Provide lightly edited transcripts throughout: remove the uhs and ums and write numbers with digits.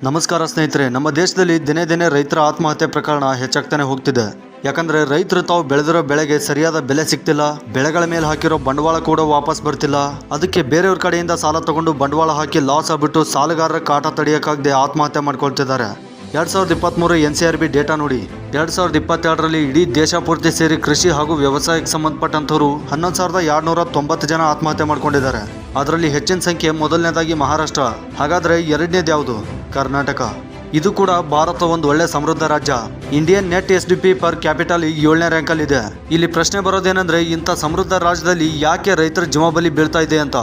ನಮಸ್ಕಾರ ಸ್ನೇಹಿತರೆ, ನಮ್ಮ ದೇಶದಲ್ಲಿ ದಿನೇ ದಿನೇ ರೈತರ ಆತ್ಮಹತ್ಯೆ ಪ್ರಕರಣ ಹೆಚ್ಚಾಗ್ತಾನೆ ಹೋಗ್ತಿದೆ. ಯಾಕಂದ್ರೆ ರೈತರು ತಾವು ಬೆಳೆದಿರೋ ಬೆಳೆಗೆ ಸರಿಯಾದ ಬೆಲೆ ಸಿಗ್ತಿಲ್ಲ, ಬೆಳೆಗಳ ಮೇಲೆ ಹಾಕಿರೋ ಬಂಡವಾಳ ಕೂಡ ವಾಪಸ್ ಬರ್ತಿಲ್ಲ. ಅದಕ್ಕೆ ಬೇರೆಯವ್ರ ಕಡೆಯಿಂದ ಸಾಲ ತಗೊಂಡು ಬಂಡವಾಳ ಹಾಕಿ ಲಾಸ್ ಆಗ್ಬಿಟ್ಟು ಸಾಲಗಾರರ ಕಾಟ ತಡೆಯಕ್ಕಾಗದೆ ಆತ್ಮಹತ್ಯೆ ಮಾಡ್ಕೊಳ್ತಿದ್ದಾರೆ. 2023 NCRB ಡೇಟಾ ನೋಡಿ. 2022ರಲ್ಲಿ ಇಡೀ ದೇಶ ಪೂರ್ತಿ ಸೇರಿ ಕೃಷಿ ಹಾಗೂ ವ್ಯವಸಾಯಕ್ಕೆ ಸಂಬಂಧಪಟ್ಟಂತವರು 11,290 ಜನ ಆತ್ಮಹತ್ಯೆ ಮಾಡ್ಕೊಂಡಿದ್ದಾರೆ. ಅದರಲ್ಲಿ ಹೆಚ್ಚಿನ ಸಂಖ್ಯೆ ಮೊದಲನೇದಾಗಿ ಮಹಾರಾಷ್ಟ್ರ. ಹಾಗಾದ್ರೆ ಎರಡನೇದು ಯಾವುದು? ಕರ್ನಾಟಕ. ಇದು ಕೂಡ ಭಾರತ ಒಂದು ಒಳ್ಳೆ ಸಮೃದ್ಧ ರಾಜ್ಯ. Indian net SDP per capital 7ನೇ ರ್ಯಾಂಕಲ್ಲಿ ಇದೆ. ಇಲ್ಲಿ ಪ್ರಶ್ನೆ ಬರೋದೇನೆಂದ್ರೆ, ಇಂಥ ಸಮೃದ್ಧ ರಾಜ್ಯದಲ್ಲಿ ಯಾಕೆ ರೈತರ ಜೀವಬಲಿ ಬೀಳ್ತಾ ಇದೆ ಅಂತ.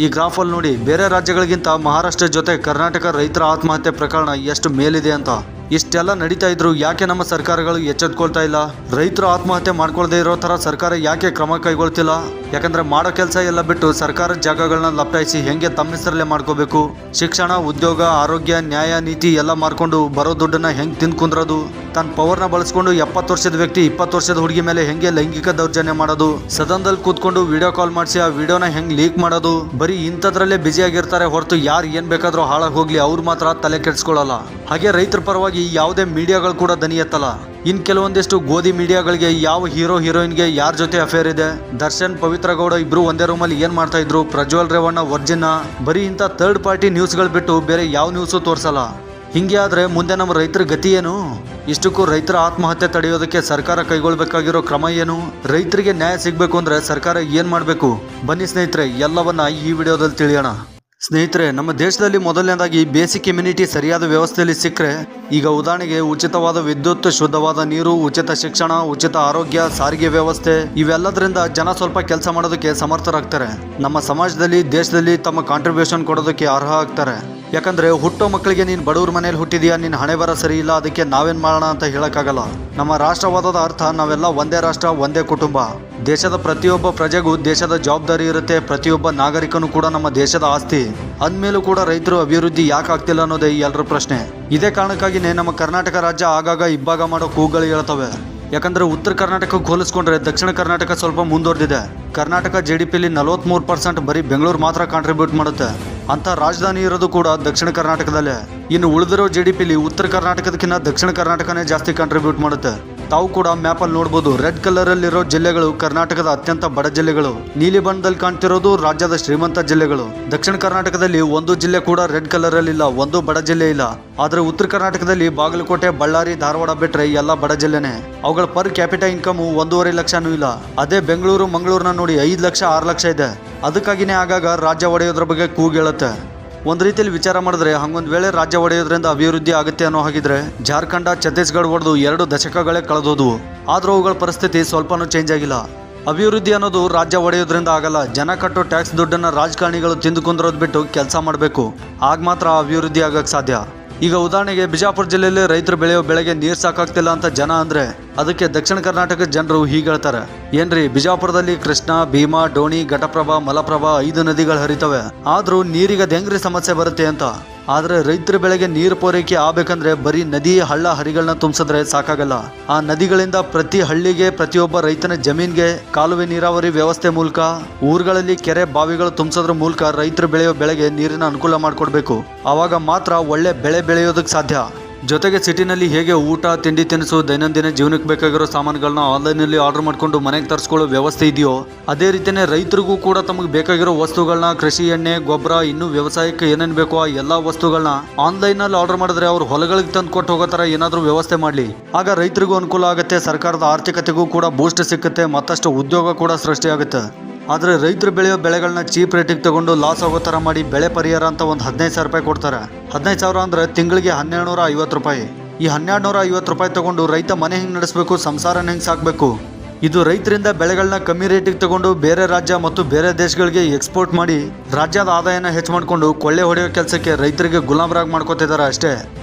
ಈ ಗ್ರಾಫ್ ಅಲ್ಲಿ ನೋಡಿ, ಬೇರೆ ರಾಜ್ಯಗಳಿಗಿಂತ ಮಹಾರಾಷ್ಟ್ರ ಜೊತೆ ಕರ್ನಾಟಕ ರೈತರ ಆತ್ಮಹತ್ಯೆ ಪ್ರಕರಣ ಎಷ್ಟು ಮೇಲಿದೆ ಅಂತ. ಇಷ್ಟೆಲ್ಲ ನಡೀತಾ ಇದ್ರು ಯಾಕೆ ನಮ್ಮ ಸರ್ಕಾರಗಳು ಎಚ್ಚೆತ್ಕೊಳ್ತಾ ಇಲ್ಲ? ರೈತರು ಆತ್ಮಹತ್ಯೆ ಮಾಡ್ಕೊಳ್ದೇ ಇರೋ ತರ ಸರ್ಕಾರ ಯಾಕೆ ಕ್ರಮ ಕೈಗೊಳ್ತಿಲ್ಲ? ಯಾಕಂದ್ರೆ ಮಾಡೋ ಕೆಲಸ ಎಲ್ಲ ಬಿಟ್ಟು ಸರ್ಕಾರದ ಜಾಗಗಳನ್ನ ಲಪ್ಟಾಯಿಸಿ ಹೆಂಗೆ ತಮ್ಮ ಹೆಸರಲ್ಲೇ ಮಾಡ್ಕೋಬೇಕು, ಶಿಕ್ಷಣ, ಉದ್ಯೋಗ, ಆರೋಗ್ಯ, ನ್ಯಾಯ, ನೀತಿ ಎಲ್ಲ ಮಾರ್ಕೊಂಡು ಬರೋ ದುಡ್ಡನ್ನ ಹೆಂಗ್ ತಿಂದು ಕುಂದ್ರೋದು, ತನ್ನ ಪವರ್ನ ಬಳಸ್ಕೊಂಡು 70 ವರ್ಷದ ವ್ಯಕ್ತಿ 20 ವರ್ಷದ ಹುಡುಗಿ ಮೇಲೆ ಹೆಂಗೆ ಲೈಂಗಿಕ ದೌರ್ಜನ್ಯ ಮಾಡೋದು, ಸದನದಲ್ಲಿ ಕೂತ್ಕೊಂಡು ವಿಡಿಯೋ ಕಾಲ್ ಮಾಡಿಸಿ ಆ ವಿಡಿಯೋನ ಹೆಂಗ್ ಲೀಕ್ ಮಾಡೋದು, ಬರೀ ಇಂಥದ್ರಲ್ಲೇ ಬ್ಯುಸಿ ಆಗಿರ್ತಾರೆ ಹೊರತು ಯಾರು ಏನ್ ಬೇಕಾದ್ರೂ ಹಾಳಾಗಿ ಹೋಗ್ಲಿ ಅವ್ರು ಮಾತ್ರ ತಲೆ ಕೆಡಿಸ್ಕೊಳ್ಳಲ್ಲ. ಹಾಗೆ ರೈತರ ಪರವಾಗಿ ಯಾವುದೇ ಮೀಡಿಯಾಗಳು ಕೂಡ ದನಿ ಎತ್ತಲ್ಲ. ಇನ್ ಕೆಲವೊಂದಿಷ್ಟು ಗೋಧಿ ಮೀಡಿಯಾಗಳಿಗೆ ಯಾವ ಹೀರೋ ಹೀರೋಯಿನ್ಗೆ ಯಾರ ಜೊತೆ ಅಫೇರ್ ಇದೆ, ದರ್ಶನ್ ಪವಿತ್ರ ಗೌಡ ಇಬ್ರು ಒಂದೇ ರೂಮಲ್ಲಿ ಏನ್ ಮಾಡ್ತಾ ಇದ್ರು, ಪ್ರಜ್ವಲ್ ರೇವಣ್ಣ ವರ್ಜಿನ, ಬರೀ ಇಂಥ ಥರ್ಡ್ ಪಾರ್ಟಿ ನ್ಯೂಸ್ಗಳು ಬಿಟ್ಟು ಬೇರೆ ಯಾವ ನ್ಯೂಸು ತೋರಿಸಲ್ಲ. ಹಿಂಗೆ ಆದ್ರೆ ಮುಂದೆ ನಮ್ಮ ರೈತರ ಗತಿ ಏನು? ಇಷ್ಟಕ್ಕೂ ರೈತರ ಆತ್ಮಹತ್ಯೆ ತಡೆಯೋದಕ್ಕೆ ಸರ್ಕಾರ ಕೈಗೊಳ್ಳಬೇಕಾಗಿರೋ ಕ್ರಮ ಏನು? ರೈತರಿಗೆ ನ್ಯಾಯ ಸಿಗಬೇಕು ಅಂದ್ರೆ ಸರ್ಕಾರ ಏನ್ ಮಾಡಬೇಕು? ಬನ್ನಿ ಸ್ನೇಹಿತರೆ, ಎಲ್ಲವನ್ನ ಈ ವಿಡಿಯೋದಲ್ಲಿ ತಿಳಿಯೋಣ. ಸ್ನೇಹಿತರೆ, ನಮ್ಮ ದೇಶದಲ್ಲಿ ಮೊದಲನೇದಾಗಿ ಬೇಸಿಕ್ ಇಮ್ಯುನಿಟಿ ಸರಿಯಾದ ವ್ಯವಸ್ಥೆಯಲ್ಲಿ ಸಿಕ್ಕರೆ, ಈಗ ಉದಾಹರಣೆಗೆ ಉಚಿತವಾದ ವಿದ್ಯುತ್, ಶುದ್ಧವಾದ ನೀರು, ಉಚಿತ ಶಿಕ್ಷಣ, ಉಚಿತ ಆರೋಗ್ಯ, ಸಾರಿಗೆ ವ್ಯವಸ್ಥೆ, ಇವೆಲ್ಲದರಿಂದ ಜನ ಸ್ವಲ್ಪ ಕೆಲಸ ಮಾಡೋದಕ್ಕೆ ಸಮರ್ಥರಾಗ್ತಾರೆ. ನಮ್ಮ ಸಮಾಜದಲ್ಲಿ, ದೇಶದಲ್ಲಿ ತಮ್ಮ ಕಾಂಟ್ರಿಬ್ಯೂಷನ್ ಕೊಡೋದಕ್ಕೆ ಅರ್ಹ ಆಗ್ತಾರೆ. ಯಾಕಂದ್ರೆ ಹುಟ್ಟೋ ಮಕ್ಕಳಿಗೆ ನೀನು ಬಡವ್ರ ಮನೇಲಿ ಹುಟ್ಟಿದೀಯಾ, ನಿನ್ನ ಹಣೆ ಬರ ಸರಿ ಇಲ್ಲ, ಅದಕ್ಕೆ ನಾವೇನ್ ಮಾಡೋಣ ಅಂತ ಹೇಳಕ್ಕಾಗಲ್ಲ. ನಮ್ಮ ರಾಷ್ಟ್ರವಾದದ ಅರ್ಥ ನಾವೆಲ್ಲ ಒಂದೇ ರಾಷ್ಟ್ರ, ಒಂದೇ ಕುಟುಂಬ. ದೇಶದ ಪ್ರತಿಯೊಬ್ಬ ಪ್ರಜೆಗೂ ದೇಶದ ಜವಾಬ್ದಾರಿ ಇರುತ್ತೆ. ಪ್ರತಿಯೊಬ್ಬ ನಾಗರಿಕನು ಕೂಡ ನಮ್ಮ ದೇಶದ ಆಸ್ತಿ. ಅಂದ್ಮೇಲೂ ಕೂಡ ರೈತರು ಅಭಿವೃದ್ಧಿ ಯಾಕೆ ಆಗ್ತಿಲ್ಲ ಅನ್ನೋದೇ ಎಲ್ಲರ ಪ್ರಶ್ನೆ. ಇದೇ ಕಾರಣಕ್ಕಾಗಿನೇ ನಮ್ಮ ಕರ್ನಾಟಕ ರಾಜ್ಯ ಆಗಾಗ ಇಬ್ಬಾಗ ಮಾಡೋ ಕೂಗಳು ಹೇಳ್ತವೆ. ಯಾಕಂದ್ರೆ ಉತ್ತರ ಕರ್ನಾಟಕಕ್ಕೆ ಹೋಲಿಸ್ಕೊಂಡ್ರೆ ದಕ್ಷಿಣ ಕರ್ನಾಟಕ ಸ್ವಲ್ಪ ಮುಂದುವರೆದಿದೆ. ಕರ್ನಾಟಕ GDPಲಿ 43% ಬರೀ ಬೆಂಗಳೂರು ಮಾತ್ರ ಕಾಂಟ್ರಿಬ್ಯೂಟ್ ಮಾಡುತ್ತೆ. ಅಂತ ರಾಜಧಾನಿ ಇರೋದು ಕೂಡ ದಕ್ಷಿಣ ಕರ್ನಾಟಕದಲ್ಲೇ. ಇನ್ನು ಉಳಿದಿರೋ GDPಲಿ ಉತ್ತರ ಕರ್ನಾಟಕದಕ್ಕಿಂತ ದಕ್ಷಿಣ ಕರ್ನಾಟಕನೇ ಜಾಸ್ತಿ ಕಾಂಟ್ರಿಬ್ಯೂಟ್ ಮಾಡುತ್ತೆ. ತಾವು ಕೂಡ ಮ್ಯಾಪ್ ಅಲ್ಲಿ ನೋಡಬಹುದು, ರೆಡ್ ಕಲರ್ ಅಲ್ಲಿ ಇರೋ ಜಿಲ್ಲೆಗಳು ಕರ್ನಾಟಕದ ಅತ್ಯಂತ ಬಡ ಜಿಲ್ಲೆಗಳು, ನೀಲಿ ಬಣ್ಣದಲ್ಲಿ ಕಾಣ್ತಿರೋದು ರಾಜ್ಯದ ಶ್ರೀಮಂತ ಜಿಲ್ಲೆಗಳು. ದಕ್ಷಿಣ ಕರ್ನಾಟಕದಲ್ಲಿ ಒಂದು ಜಿಲ್ಲೆ ಕೂಡ ರೆಡ್ ಕಲರ್ ಅಲ್ಲಿ ಇಲ್ಲ, ಒಂದು ಬಡ ಜಿಲ್ಲೆ ಇಲ್ಲ. ಆದ್ರೆ ಉತ್ತರ ಕರ್ನಾಟಕದಲ್ಲಿ ಬಾಗಲಕೋಟೆ, ಬಳ್ಳಾರಿ, ಧಾರವಾಡ ಬಿಟ್ರೆ ಎಲ್ಲ ಬಡ ಜಿಲ್ಲೆನೆ. ಅವುಗಳ ಪರ್ ಕ್ಯಾಪಿಟಲ್ ಇನ್ಕಮ್ 1.5 ಲಕ್ಷನೂ ಇಲ್ಲ. ಅದೇ ಬೆಂಗಳೂರು, ಮಂಗಳೂರನ್ನ ನೋಡಿ 5 ಲಕ್ಷ 6 ಲಕ್ಷ ಇದೆ. ಅದಕ್ಕಾಗಿನೇ ಆಗಾಗ ರಾಜ್ಯ ಒಡೆಯೋದ್ರ ಬಗ್ಗೆ ಕೂಗೇಳುತ್ತೆ. ಒಂದ್ ರೀತಿಯಲ್ಲಿ ವಿಚಾರ ಮಾಡಿದ್ರೆ, ಹಂಗೊಂದ್ ವೇಳೆ ರಾಜ್ಯ ಒಡೆಯೋದ್ರಿಂದ ಅಭಿವೃದ್ಧಿ ಆಗುತ್ತೆ ಅನ್ನೋ ಹಾಗಿದ್ರೆ ಜಾರ್ಖಂಡ, ಛತ್ತೀಸ್ಗಢ ಹೊಡೆದು 2 ದಶಕಗಳೇ ಕಳೆದೋದ್ವು. ಆದ್ರೂ ಅವುಗಳ ಪರಿಸ್ಥಿತಿ ಸ್ವಲ್ಪನೂ ಚೇಂಜ್ ಆಗಿಲ್ಲ. ಅಭಿವೃದ್ಧಿ ಅನ್ನೋದು ರಾಜ್ಯ ಒಡೆಯೋದ್ರಿಂದ ಆಗಲ್ಲ. ಜನ ಕಟ್ಟೋ ಟ್ಯಾಕ್ಸ್ ದುಡ್ಡನ್ನ ರಾಜಕಾರಣಿಗಳು ತಿಂದು ಕುಂದ್ರೋದ್ ಬಿಟ್ಟು ಕೆಲಸ ಮಾಡಬೇಕು. ಆಗ ಮಾತ್ರ ಅಭಿವೃದ್ಧಿ ಆಗಕ್ ಸಾಧ್ಯ. ಈಗ ಉದಾಹರಣೆಗೆ ಬಿಜಾಪುರ ಜಿಲ್ಲೆಯಲ್ಲಿ ರೈತರು ಬೆಳೆಯೋ ಬೆಳೆಗೆ ನೀರು ಸಾಕಾಗ್ತಿಲ್ಲ ಅಂತ ಜನ ಅಂದ್ರೆ, ಅದಕ್ಕೆ ದಕ್ಷಿಣ ಕರ್ನಾಟಕದ ಜನರು ಹೀಗೆ ಹೇಳ್ತಾರೆ, ಏನ್ರಿ ಬಿಜಾಪುರದಲ್ಲಿ ಕೃಷ್ಣ, ಭೀಮಾ, ಡೋಣಿ, ಘಟಪ್ರಭಾ, ಮಲಪ್ರಭಾ 5 ನದಿಗಳು ಹರಿತವೆ, ಆದ್ರೂ ನೀರಿಗೆ ಹೆಂಗ್ರಿ ಸಮಸ್ಯೆ ಬರುತ್ತೆ ಅಂತ. ಆದ್ರೆ ರೈತರ ಬೆಳೆಗೆ ನೀರು ಪೂರೈಕೆ ಆಗ್ಬೇಕಂದ್ರೆ ಬರೀ ನದಿ, ಹಳ್ಳ, ಹರಿಗಳನ್ನ ತುಂಬಿಸಿದ್ರೆ ಸಾಕಾಗಲ್ಲ. ಆ ನದಿಗಳಿಂದ ಪ್ರತಿ ಹಳ್ಳಿಗೆ, ಪ್ರತಿಯೊಬ್ಬ ರೈತನ ಜಮೀನ್ಗೆ ಕಾಲುವೆ ನೀರಾವರಿ ವ್ಯವಸ್ಥೆ ಮೂಲಕ, ಊರುಗಳಲ್ಲಿ ಕೆರೆ, ಬಾವಿಗಳು ತುಂಬಿಸೋದ್ರ ಮೂಲಕ ರೈತರು ಬೆಳೆಯೋ ಬೆಳೆಗೆ ನೀರಿನ ಅನುಕೂಲ ಮಾಡಿಕೊಡ್ಬೇಕು. ಆವಾಗ ಮಾತ್ರ ಒಳ್ಳೆ ಬೆಳೆ ಬೆಳೆಯೋದಕ್ಕೆ ಸಾಧ್ಯ. ಜೊತೆಗೆ ಸಿಟಿನಲ್ಲಿ ಹೇಗೆ ಊಟ, ತಿಂಡಿ, ತಿನಿಸು, ದೈನಂದಿನ ಜೀವನಕ್ಕೆ ಬೇಕಾಗಿರೋ ಸಾಮಾನುಗಳನ್ನ ಆನ್ಲೈನಲ್ಲಿ ಆರ್ಡರ್ ಮಾಡ್ಕೊಂಡು ಮನೆಗೆ ತರಿಸ್ಕೊಳ್ಳೋ ವ್ಯವಸ್ಥೆ ಇದೆಯೋ, ಅದೇ ರೀತಿಯೇ ರೈತರಿಗೂ ಕೂಡ ತಮಗೆ ಬೇಕಾಗಿರೋ ವಸ್ತುಗಳನ್ನ, ಕೃಷಿ ಎಣ್ಣೆ, ಗೊಬ್ಬರ, ಇನ್ನೂ ವ್ಯವಸಾಯಕ್ಕೆ ಏನೇನು ಬೇಕೋ ಆ ಎಲ್ಲ ವಸ್ತುಗಳನ್ನ ಆನ್ಲೈನಲ್ಲಿ ಆರ್ಡರ್ ಮಾಡಿದ್ರೆ ಅವ್ರು ಹೊಲಗಳಿಗೆ ತಂದು ಕೊಟ್ಟು ಹೋಗೋ ಥರ ಏನಾದರೂ ವ್ಯವಸ್ಥೆ ಮಾಡಲಿ. ಆಗ ರೈತರಿಗೂ ಅನುಕೂಲ ಆಗುತ್ತೆ, ಸರ್ಕಾರದ ಆರ್ಥಿಕತೆಗೂ ಕೂಡ ಬೂಸ್ಟ್ ಸಿಕ್ಕುತ್ತೆ, ಮತ್ತಷ್ಟು ಉದ್ಯೋಗ ಕೂಡ ಸೃಷ್ಟಿಯಾಗುತ್ತೆ. ಆದರೆ ರೈತರು ಬೆಳೆಯೋ ಬೆಳೆಗಳನ್ನ ಚೀಪ್ ರೇಟಿಗೆ ತಗೊಂಡು ಲಾಸ್ ಆಗೋ ಥರ ಮಾಡಿ ಬೆಳೆ ಪರಿಹಾರ ಅಂತ ಒಂದು 15,000 ರೂಪಾಯಿ ಕೊಡ್ತಾರೆ. 15,000 ಅಂದರೆ ತಿಂಗಳಿಗೆ 1,250 ರೂಪಾಯಿ. ಈ 1,250 ರೂಪಾಯಿ ತಗೊಂಡು ರೈತ ಮನೆ ಹೆಂಗೆ ನಡೆಸಬೇಕು, ಸಂಸಾರನ ಹೆಂಗೆ ಸಾಕಬೇಕು? ಇದು ರೈತರಿಂದ ಬೆಳೆಗಳನ್ನ ಕಮ್ಮಿ ರೇಟಿಗೆ ತಗೊಂಡು ಬೇರೆ ರಾಜ್ಯ ಮತ್ತು ಬೇರೆ ದೇಶಗಳಿಗೆ ಎಕ್ಸ್ಪೋರ್ಟ್ ಮಾಡಿ ರಾಜ್ಯದ ಆದಾಯನ ಹೆಚ್ಚು ಮಾಡಿಕೊಂಡು ಕೊಳ್ಳೆ ಹೊಡೆಯೋ ಕೆಲಸಕ್ಕೆ ರೈತರಿಗೆ ಗುಲಾಮರಾಗಿ ಮಾಡ್ಕೋತಿದ್ದಾರೆ ಅಷ್ಟೇ.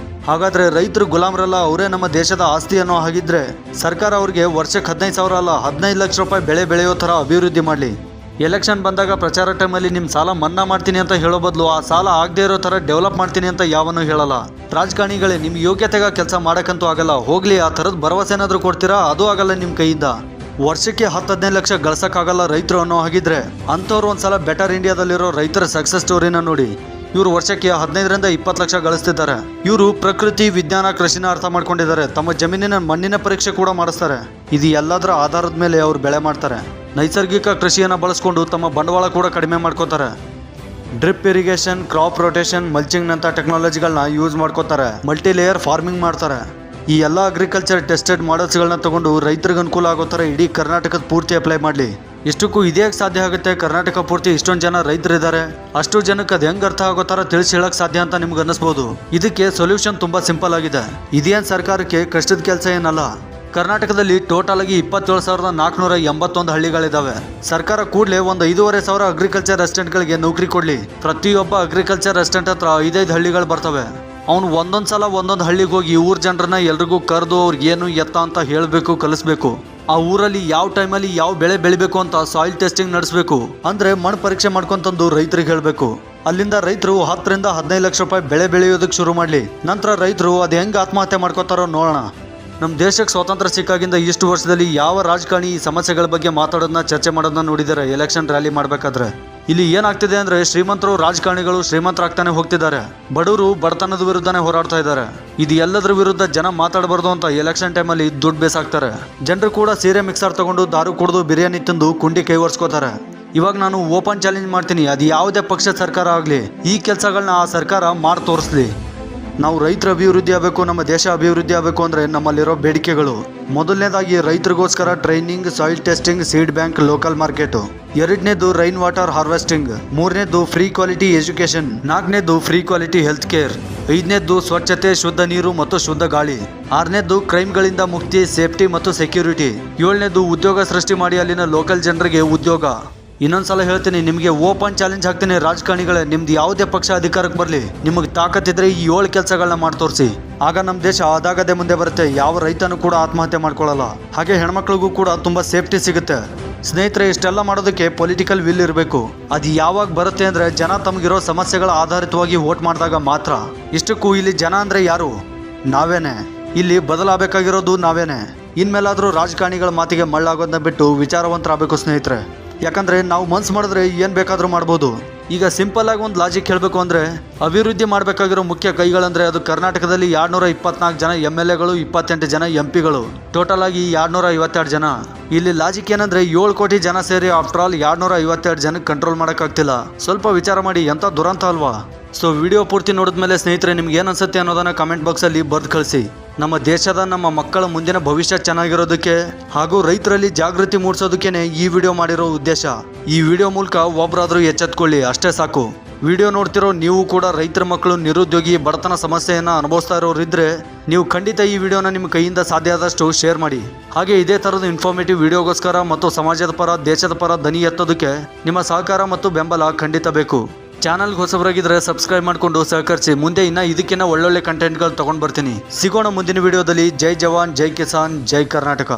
ಹಾಗಾದ್ರೆ ರೈತರು ಗುಲಾಮರಲ್ಲ, ಅವರೇ ನಮ್ಮ ದೇಶದ ಆಸ್ತಿ ಅನ್ನೋ ಹಾಗಿದ್ರೆ ಸರ್ಕಾರ ಅವ್ರಿಗೆ ವರ್ಷಕ್ಕೆ 15,000 ಅಲ್ಲ 15 ಲಕ್ಷ ರೂಪಾಯಿ ಬೆಳೆ ಬೆಳೆಯೋ ಥರ ಅಭಿವೃದ್ಧಿ ಮಾಡಲಿ. ಎಲೆಕ್ಷನ್ ಬಂದಾಗ ಪ್ರಚಾರ ಟೈಮಲ್ಲಿ ನಿಮ್ಮ ಸಾಲ ಮನ್ನಾ ಮಾಡ್ತೀನಿ ಅಂತ ಹೇಳೋ ಬದಲು ಆ ಸಾಲ ಆಗದೆ ಇರೋ ಥರ ಡೆವಲಪ್ ಮಾಡ್ತೀನಿ ಅಂತ ಯಾವನ್ನೂ ಹೇಳಲ್ಲ. ರಾಜಕಾರಣಿಗಳೇ, ನಿಮ್ಮ ಯೋಗ್ಯತೆಗೆ ಕೆಲಸ ಮಾಡೋಕ್ಕಂತೂ ಆಗಲ್ಲ, ಹೋಗ್ಲಿ ಆ ಥರದ ಭರವಸೆ ಏನಾದರೂ ಕೊಡ್ತೀರಾ? ಅದು ಆಗಲ್ಲ ನಿಮ್ಮ ಕೈಯಿಂದ. ವರ್ಷಕ್ಕೆ 10-15 ಲಕ್ಷ ಗಳಿಸೋಕ್ಕಾಗಲ್ಲ ರೈತರು ಅನ್ನೋ ಹಾಗಿದ್ರೆ ಅಂಥವ್ರು ಒಂದ್ಸಲ ಬೆಟರ್ ಇಂಡಿಯಾದಲ್ಲಿರೋ ರೈತರ ಸಕ್ಸಸ್ ಸ್ಟೋರಿನ ನೋಡಿ. ಇವರು ವರ್ಷಕ್ಕೆ 15ರಿಂದ 20 ಲಕ್ಷ ಗಳಿಸ್ತಿದ್ದಾರೆ. ಇವರು ಪ್ರಕೃತಿ, ವಿಜ್ಞಾನ, ಕೃಷಿನ ಅರ್ಥ ಮಾಡ್ಕೊಂಡಿದ್ದಾರೆ. ತಮ್ಮ ಜಮೀನಿನ ಮಣ್ಣಿನ ಪರೀಕ್ಷೆ ಕೂಡ ಮಾಡಿಸ್ತಾರೆ. ಇದು ಎಲ್ಲದರ ಆಧಾರದ ಮೇಲೆ ಅವರು ಬೆಳೆ ಮಾಡ್ತಾರೆ. ನೈಸರ್ಗಿಕ ಕೃಷಿಯನ್ನು ಬಳಸ್ಕೊಂಡು ತಮ್ಮ ಬಂಡವಾಳ ಕೂಡ ಕಡಿಮೆ ಮಾಡ್ಕೋತಾರೆ. ಡ್ರಿಪ್ ಇರಿಗೇಷನ್, ಕ್ರಾಪ್ ರೊಟೇಷನ್, ಮಲ್ಚಿಂಗ್ನಂಥ ಟೆಕ್ನಾಲಜಿಗಳನ್ನ ಯೂಸ್ ಮಾಡ್ಕೋತಾರೆ. ಮಲ್ಟಿ ಲೇಯರ್ ಫಾರ್ಮಿಂಗ್ ಮಾಡ್ತಾರೆ. ಈ ಎಲ್ಲ ಅಗ್ರಿಕಲ್ಚರ್ ಟೆಸ್ಟೆಡ್ ಮಾಡೆಲ್ಸ್ಗಳನ್ನ ತಗೊಂಡು ರೈತರಿಗೆ ಅನುಕೂಲ ಆಗೋ ಥರ ಇಡೀ ಕರ್ನಾಟಕದ ಪೂರ್ತಿ ಅಪ್ಲೈ ಮಾಡಲಿ. ಇಷ್ಟಕ್ಕೂ ಇದೇ ಸಾಧ್ಯ ಆಗುತ್ತೆ? ಕರ್ನಾಟಕ ಪೂರ್ತಿ ಇಷ್ಟೊಂದು ಜನ ರೈತರಿದ್ದಾರೆ, ಅಷ್ಟು ಜನಕ್ಕೆ ಅದು ಹೆಂಗೆ ಅರ್ಥ ಆಗೋ ಥರ ತಿಳಿಸಿ ಹೇಳಕ್ ಸಾಧ್ಯ ಅಂತ ನಿಮ್ಗೆ ಅನ್ನಿಸ್ಬೋದು. ಇದಕ್ಕೆ ಸೊಲ್ಯೂಷನ್ ತುಂಬಾ ಸಿಂಪಲ್ ಆಗಿದೆ. ಇದೇನು ಸರ್ಕಾರಕ್ಕೆ ಕಷ್ಟದ ಕೆಲಸ ಏನಲ್ಲ. ಕರ್ನಾಟಕದಲ್ಲಿ ಟೋಟಲ್ ಆಗಿ 27,481 ಹಳ್ಳಿಗಳಿದಾವೆ. ಸರ್ಕಾರ ಕೂಡಲೇ ಒಂದು 5,500 ಅಗ್ರಿಕಲ್ಚರ್ ಅಸಿಸ್ಟೆಂಟ್ಗಳಿಗೆ ನೌಕರಿ ಕೊಡ್ಲಿ. ಪ್ರತಿಯೊಬ್ಬ ಅಗ್ರಿಕಲ್ಚರ್ ಅಸಿಸ್ಟೆಂಟ್ ಹತ್ರ 5 ಹಳ್ಳಿಗಳು ಬರ್ತವೆ. ಅವನು ಒಂದೊಂದ್ಸಲ ಒಂದೊಂದು ಹಳ್ಳಿಗೆ ಹೋಗಿ ಊರ್ ಜನರನ್ನ ಎಲ್ರಿಗೂ ಕರೆದು ಅವ್ರಿಗೆ ಏನು ಎತ್ತ ಅಂತ ಹೇಳಬೇಕು, ಕಲಿಸ್ಬೇಕು. ಆ ಊರಲ್ಲಿ ಯಾವ ಟೈಮಲ್ಲಿ ಯಾವ ಬೆಳೆ ಬೆಳಿಬೇಕು ಅಂತ ಸಾಯಿಲ್ ಟೆಸ್ಟಿಂಗ್ ನಡೆಸಬೇಕು. ಅಂದ್ರೆ ಮಣ್ಣು ಪರೀಕ್ಷೆ ಮಾಡ್ಕೊಂತಂದು ರೈತರಿಗೆ ಹೇಳಬೇಕು. ಅಲ್ಲಿಂದ ರೈತರು 10ರಿಂದ 15 ಲಕ್ಷ ರೂಪಾಯಿ ಬೆಳೆ ಬೆಳೆಯೋದಕ್ಕೆ ಶುರು ಮಾಡಲಿ. ನಂತರ ರೈತರು ಅದು ಹೆಂಗೆ ಆತ್ಮಹತ್ಯೆ ಮಾಡ್ಕೋತಾರೋ ನೋಡೋಣ. ನಮ್ಮ ದೇಶಕ್ಕೆ ಸ್ವಾತಂತ್ರ್ಯ ಸಿಕ್ಕಾಗಿಂದ ಇಷ್ಟು ವರ್ಷದಲ್ಲಿ ಯಾವ ರಾಜಕಾರಣಿ ಈ ಸಮಸ್ಯೆಗಳ ಬಗ್ಗೆ ಮಾತಾಡೋದನ್ನ, ಚರ್ಚೆ ಮಾಡೋದನ್ನ ನೋಡಿದ್ದಾರೆ ಎಲೆಕ್ಷನ್ ರ್ಯಾಲಿ ಮಾಡಬೇಕಾದ್ರೆ? ಇಲ್ಲಿ ಏನಾಗ್ತಿದೆ ಅಂದ್ರೆ ಶ್ರೀಮಂತರು, ರಾಜಕಾರಣಿಗಳು ಶ್ರೀಮಂತರಾಗ್ತಾನೆ ಹೋಗ್ತಿದ್ದಾರೆ. ಬಡವರು ಬಡತನದ ವಿರುದ್ಧನೇ ಹೋರಾಡ್ತಾ ಇದ್ದಾರೆ. ಇದು ಎಲ್ಲದರ ವಿರುದ್ಧ ಜನ ಮಾತಾಡಬಾರ್ದು ಅಂತ ಎಲೆಕ್ಷನ್ ಟೈಮಲ್ಲಿ ದುಡ್ಡು ಬೇಸಾಕ್ತಾರೆ. ಜನರು ಕೂಡ ಸೀರೆ ಮಿಕ್ಸರ್ ತಗೊಂಡು ದಾರು ಕುಡಿದು ಬಿರಿಯಾನಿ ತಿಂದು ಕುಂಡಿ ಕೈ ಒರೆಸ್ಕೋತಾರೆ. ಇವಾಗ ನಾನು ಓಪನ್ ಚಾಲೆಂಜ್ ಮಾಡ್ತೀನಿ, ಅದು ಯಾವುದೇ ಪಕ್ಷದ ಸರ್ಕಾರ ಆಗಲಿ ಈ ಕೆಲಸಗಳನ್ನ ಆ ಸರ್ಕಾರ ಮಾಡಿ ತೋರಿಸ್ಲಿ. ನಾವು ರೈತರ ಅಭಿವೃದ್ಧಿ ಆಗಬೇಕು, ನಮ್ಮ ದೇಶ ಅಭಿವೃದ್ಧಿ ಆಗಬೇಕು ಅಂದರೆ ನಮ್ಮಲ್ಲಿರೋ ಬೇಡಿಕೆಗಳು: ಮೊದಲನೇದಾಗಿ ರೈತರಿಗೋಸ್ಕರ training, soil testing, seed bank, local market. ಎರಡನೇದು ರೈನ್ ವಾಟರ್ ಹಾರ್ವೆಸ್ಟಿಂಗ್. ಮೂರನೇದು ಫ್ರೀ ಕ್ವಾಲಿಟಿ ಎಜುಕೇಶನ್. ನಾಲ್ಕನೇದು ಫ್ರೀ ಕ್ವಾಲಿಟಿ ಹೆಲ್ತ್ ಕೇರ್. ಐದನೇದು ಸ್ವಚ್ಛತೆ, ಶುದ್ಧ ನೀರು ಮತ್ತು ಶುದ್ಧ ಗಾಳಿ. ಆರನೇದು ಕ್ರೈಮ್ಗಳಿಂದ ಮುಕ್ತಿ, ಸೇಫ್ಟಿ ಮತ್ತು ಸೆಕ್ಯೂರಿಟಿ. ಏಳನೇದು ಉದ್ಯೋಗ ಸೃಷ್ಟಿ ಮಾಡಿ ಅಲ್ಲಿನ ಲೋಕಲ್ ಜನರಿಗೆ ಉದ್ಯೋಗ. ಇನ್ನೊಂದ್ಸಲ ಹೇಳ್ತೀನಿ, ನಿಮಗೆ ಓಪನ್ ಚಾಲೆಂಜ್ ಹಾಕ್ತೀನಿ, ರಾಜಕಾರಣಿಗಳೇ, ನಿಮ್ದು ಯಾವುದೇ ಪಕ್ಷ ಅಧಿಕಾರಕ್ಕೆ ಬರಲಿ, ನಿಮಗೆ ತಾಕತ್ತಿದ್ರೆ ಈ 7 ಕೆಲಸಗಳನ್ನ ಮಾಡಿ ತೋರಿಸಿ. ಆಗ ನಮ್ಮ ದೇಶ ಅದಾಗದೇ ಮುಂದೆ ಬರುತ್ತೆ. ಯಾವ ರೈತನೂ ಕೂಡ ಆತ್ಮಹತ್ಯೆ ಮಾಡ್ಕೊಳ್ಳಲ್ಲ. ಹಾಗೆ ಹೆಣ್ಮಕ್ಳಿಗೂ ಕೂಡ ತುಂಬಾ ಸೇಫ್ಟಿ ಸಿಗುತ್ತೆ. ಸ್ನೇಹಿತರೆ, ಇಷ್ಟೆಲ್ಲ ಮಾಡೋದಕ್ಕೆ ಪೊಲಿಟಿಕಲ್ ವಿಲ್ ಇರಬೇಕು. ಅದು ಯಾವಾಗ ಬರುತ್ತೆ ಅಂದ್ರೆ ಜನ ತಮಗಿರೋ ಸಮಸ್ಯೆಗಳ ಆಧಾರಿತವಾಗಿ ವೋಟ್ ಮಾಡಿದಾಗ ಮಾತ್ರ. ಇಷ್ಟಕ್ಕೂ ಇಲ್ಲಿ ಜನ ಅಂದ್ರೆ ಯಾರು? ನಾವೇನೆ. ಇಲ್ಲಿ ಬದಲಾಗಬೇಕಾಗಿರೋದು ನಾವೇನೆ. ಇನ್ಮೇಲಾದ್ರೂ ರಾಜಕಾರಣಿಗಳ ಮಾತಿಗೆ ಮಳ್ಳಾಗೋದನ್ನ ಬಿಟ್ಟು ವಿಚಾರವಂತರಾಗಬೇಕು ಸ್ನೇಹಿತರೆ. ಯಾಕಂದ್ರೆ ನಾವು ಮನ್ಸು ಮಾಡಿದ್ರೆ ಏನ್ ಬೇಕಾದ್ರೂ ಮಾಡ್ಬೋದು. ಈಗ ಸಿಂಪಲ್ ಆಗಿ ಒಂದು ಲಾಜಿಕ್ ಹೇಳಬೇಕು ಅಂದ್ರೆ, ಅಭಿವೃದ್ಧಿ ಮಾಡಬೇಕಾಗಿರೋ ಮುಖ್ಯ ಕೈಗಳಂದ್ರೆ ಅದು ಕರ್ನಾಟಕದಲ್ಲಿ 224 ಜನ MLAಗಳು, 28 ಜನ MP ಗಳು, ಟೋಟಲ್ ಆಗಿ 252 ಜನ. ಇಲ್ಲಿ ಲಾಜಿಕ್ ಏನಂದ್ರೆ 7 ಕೋಟಿ ಜನ ಸೇರಿ ಆಫ್ಟರ್ ಆಲ್ 252 ಜನಕ್ಕೆ ಕಂಟ್ರೋಲ್ ಮಾಡೋಕ್ಕಾಗ್ತಿಲ್ಲ. ಸ್ವಲ್ಪ ವಿಚಾರ ಮಾಡಿ, ಎಂಥ ದುರಂತ ಅಲ್ವಾ? ಸೊ ವಿಡಿಯೋ ಪೂರ್ತಿ ನೋಡಿದ್ಮೇಲೆ ಸ್ನೇಹಿತರೆ ನಿಮ್ಗೆ ಏನು ಅನ್ಸುತ್ತೆ ಅನ್ನೋದನ್ನ ಕಮೆಂಟ್ ಬಾಕ್ಸಲ್ಲಿ ಬರೆದು ಕಳಿಸಿ. ನಮ್ಮ ದೇಶದ, ನಮ್ಮ ಮಕ್ಕಳ ಮುಂದಿನ ಭವಿಷ್ಯ ಚೆನ್ನಾಗಿರೋದಕ್ಕೆ ಹಾಗೂ ರೈತರಲ್ಲಿ ಜಾಗೃತಿ ಮೂಡಿಸೋದಕ್ಕೇನೆ ಈ ವಿಡಿಯೋ ಮಾಡಿರೋ ಉದ್ದೇಶ. ಈ ವಿಡಿಯೋ ಮೂಲಕ ಒಬ್ಬರಾದ್ರೂ ಎಚ್ಚೆತ್ಕೊಳ್ಳಿ, ಅಷ್ಟೇ ಸಾಕು. ವಿಡಿಯೋ ನೋಡ್ತಿರೋ ನೀವು ಕೂಡ ರೈತರ ಮಕ್ಕಳು, ನಿರುದ್ಯೋಗಿ, ಬಡತನ ಸಮಸ್ಯೆಯನ್ನು ಅನುಭವಿಸ್ತಾ ಇರೋರಿದ್ರೆ ನೀವು ಖಂಡಿತ ಈ ವಿಡಿಯೋನ ನಿಮ್ಮ ಕೈಯಿಂದ ಸಾಧ್ಯ ಆದಷ್ಟು ಶೇರ್ ಮಾಡಿ. ಹಾಗೆ ಇದೇ ಥರದ ಇನ್ಫಾರ್ಮೇಟಿವ್ ವಿಡಿಯೋಗೋಸ್ಕರ ಮತ್ತು ಸಮಾಜದ ಪರ, ದೇಶದ ಪರ ಧ್ವನಿ ಎತ್ತೋದಕ್ಕೆ ನಿಮ್ಮ ಸಹಕಾರ ಮತ್ತು ಬೆಂಬಲ ಖಂಡಿತ ಬೇಕು. ಚಾನಲ್ಗೆ ಹೊಸಬರಾಗಿದ್ದರೆ ಸಬ್ಸ್ಕ್ರೈಬ್ ಮಾಡಿಕೊಂಡು ಸಹಕರಿಸಿ. ಮುಂದೆ ಇದಕ್ಕಿಂತ ಒಳ್ಳೊಳ್ಳೆ ಕಂಟೆಂಟ್ಗಳು ತೊಗೊಂಡು ಬರ್ತೀನಿ. ಸಿಗೋಣ ಮುಂದಿನ ವಿಡಿಯೋದಲ್ಲಿ. ಜೈ ಜವಾನ್, ಜೈ ಕಿಸಾನ್, ಜೈ ಕರ್ನಾಟಕ.